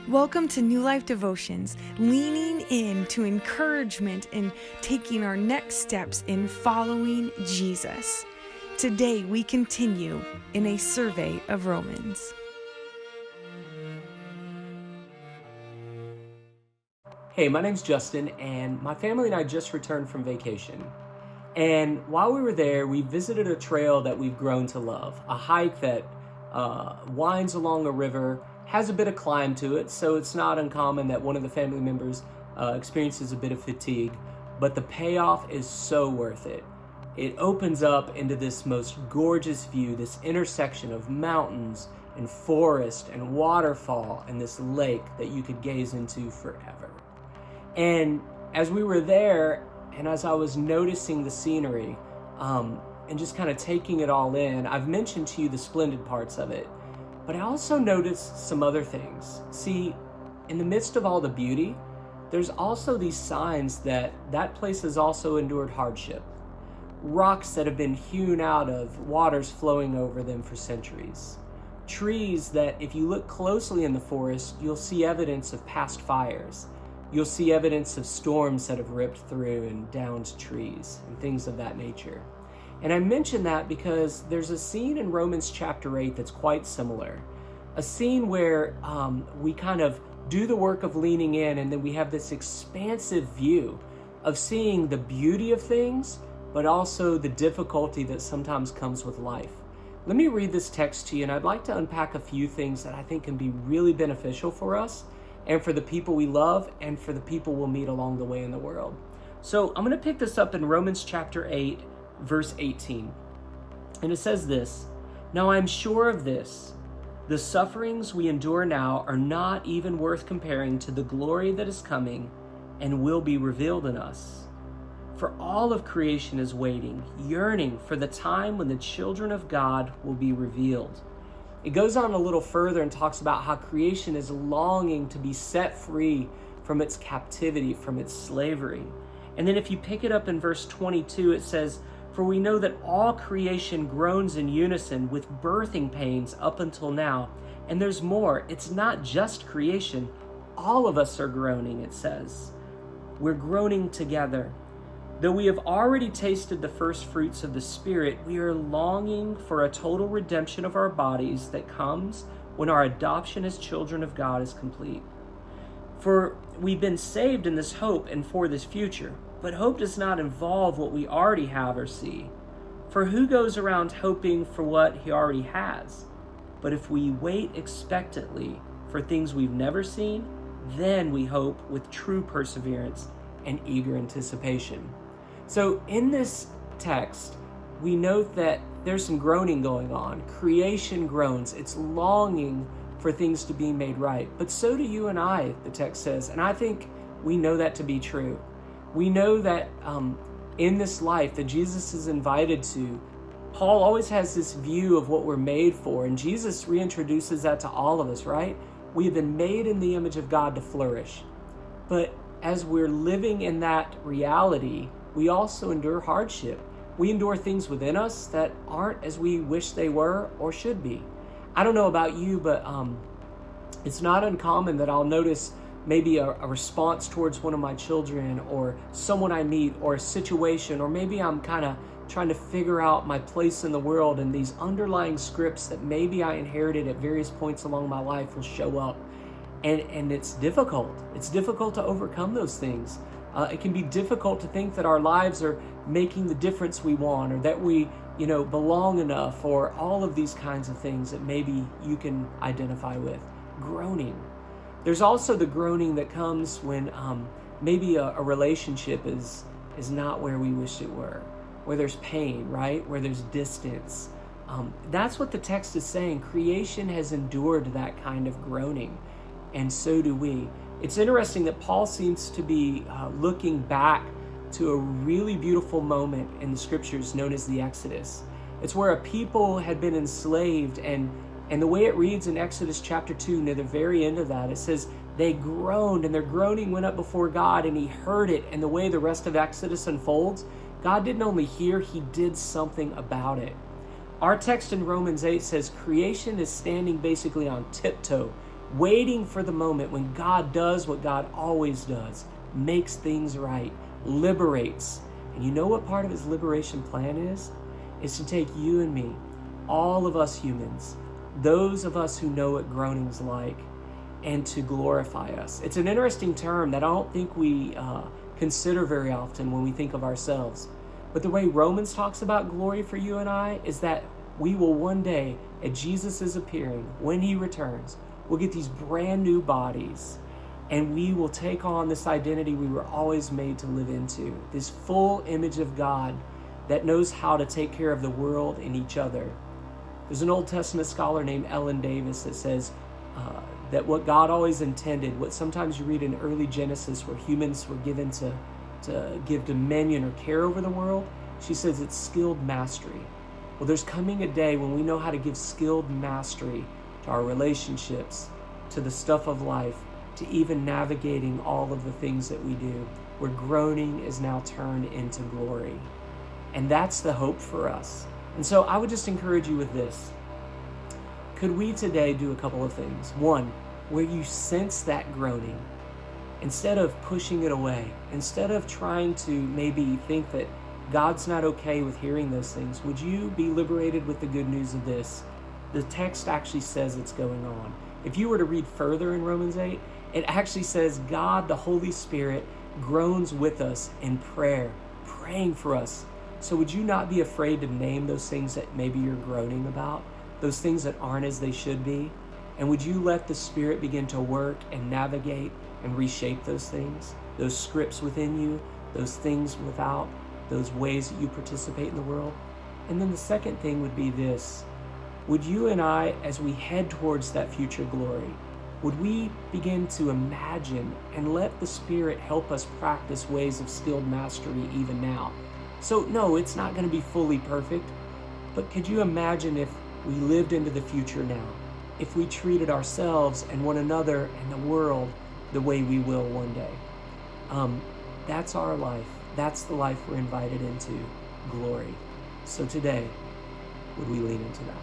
Welcome to New Life Devotions, leaning into encouragement and taking our next steps in following Jesus. Today we continue in a survey of Romans. Hey, my name's Justin, and my family and I just returned from vacation. And while we were there, we visited a trail that we've grown to love, a hike that winds along a river, has a bit of climb to it, so it's not uncommon that one of the family members experiences a bit of fatigue, but the payoff is so worth it. It opens up into this most gorgeous view, this intersection of mountains and forest and waterfall and this lake that you could gaze into forever. And as we were there, and as I was noticing the scenery, and just kind of taking it all in, I've mentioned to you the splendid parts of it, but I also noticed some other things. See, in the midst of all the beauty, there's also these signs that that place has also endured hardship. Rocks that have been hewn out of waters flowing over them for centuries. Trees that, if you look closely in the forest, you'll see evidence of past fires. You'll see evidence of storms that have ripped through and downed trees and things of that nature. And I mention that because there's a scene in Romans chapter 8 that's quite similar. A scene where we kind of do the work of leaning in, and then we have this expansive view of seeing the beauty of things, but also the difficulty that sometimes comes with life. Let me read this text to you, and I'd like to unpack a few things that I think can be really beneficial for us and for the people we love and for the people we'll meet along the way in the world. So I'm going to pick this up in Romans chapter 8, verse 18. And it says this, "Now I am sure of this, the sufferings we endure now are not even worth comparing to the glory that is coming and will be revealed in us. For all of creation is waiting, yearning for the time when the children of God will be revealed." It goes on a little further and talks about how creation is longing to be set free from its captivity, from its slavery. And then if you pick it up in verse 22, it says, "For we know that all creation groans in unison with birthing pains up until now." And there's more. It's not just creation. All of us are groaning, it says. We're groaning together. "Though we have already tasted the first fruits of the Spirit, we are longing for a total redemption of our bodies that comes when our adoption as children of God is complete. For we've been saved in this hope and for this future. But hope does not involve what we already have or see. For who goes around hoping for what he already has? But if we wait expectantly for things we've never seen, then we hope with true perseverance and eager anticipation." So in this text, we note that there's some groaning going on. Creation groans. It's longing for things to be made right. But so do you and I, the text says. And I think we know that to be true. We know that in this life that Jesus is invited to, Paul always has this view of what we're made for, and Jesus reintroduces that to all of us, right? We have been made in the image of God to flourish. But as we're living in that reality, we also endure hardship. We endure things within us that aren't as we wish they were or should be. I don't know about you, but it's not uncommon that I'll notice maybe a response towards one of my children or someone I meet or a situation, or maybe I'm kind of trying to figure out my place in the world, and these underlying scripts that maybe I inherited at various points along my life will show up. And it's difficult. It's difficult to overcome those things. It can be difficult to think that our lives are making the difference we want, or that we, belong enough, or all of these kinds of things that maybe you can identify with. Groaning. There's also the groaning that comes when maybe a relationship is not where we wish it were, where there's pain, right? Where there's distance. That's what the text is saying. Creation has endured that kind of groaning, and so do we. It's interesting that Paul seems to be looking back to a really beautiful moment in the scriptures known as the Exodus. It's where a people had been enslaved, and the way it reads in Exodus chapter 2, near the very end of that, it says, they groaned, and their groaning went up before God, and he heard it. And the way the rest of Exodus unfolds, God didn't only hear, he did something about it. Our text in Romans 8 says creation is standing basically on tiptoe waiting for the moment when God does what God always does, makes things right, liberates. And you know what part of his liberation plan is? It's to take you and me, all of us humans, those of us who know what groaning's like, and to glorify us. It's an interesting term that I don't think we consider very often when we think of ourselves. But the way Romans talks about glory for you and I is that we will one day, at Jesus' appearing, when he returns, we'll get these brand new bodies, and we will take on this identity we were always made to live into, this full image of God that knows how to take care of the world and each other. There's an Old Testament scholar named Ellen Davis that says that what God always intended, what sometimes you read in early Genesis where humans were given to give dominion or care over the world, she says it's skilled mastery. Well, there's coming a day when we know how to give skilled mastery to our relationships, to the stuff of life, to even navigating all of the things that we do, where groaning is now turned into glory. And that's the hope for us. And so I would just encourage you with this. Could we today do a couple of things? One, where you sense that groaning, instead of pushing it away, instead of trying to maybe think that God's not okay with hearing those things, would you be liberated with the good news of this? The text actually says it's going on. If you were to read further in Romans 8, it actually says God, the Holy Spirit, groans with us in prayer, praying for us. So would you not be afraid to name those things that maybe you're groaning about, those things that aren't as they should be? And would you let the Spirit begin to work and navigate and reshape those things, those scripts within you, those things without, those ways that you participate in the world? And then the second thing would be this. Would you and I, as we head towards that future glory, would we begin to imagine and let the Spirit help us practice ways of skilled mastery even now? So no, it's not going to be fully perfect, but could you imagine if we lived into the future now? If we treated ourselves and one another and the world the way we will one day? That's our life. That's the life we're invited into, glory. So today, would we lean into that?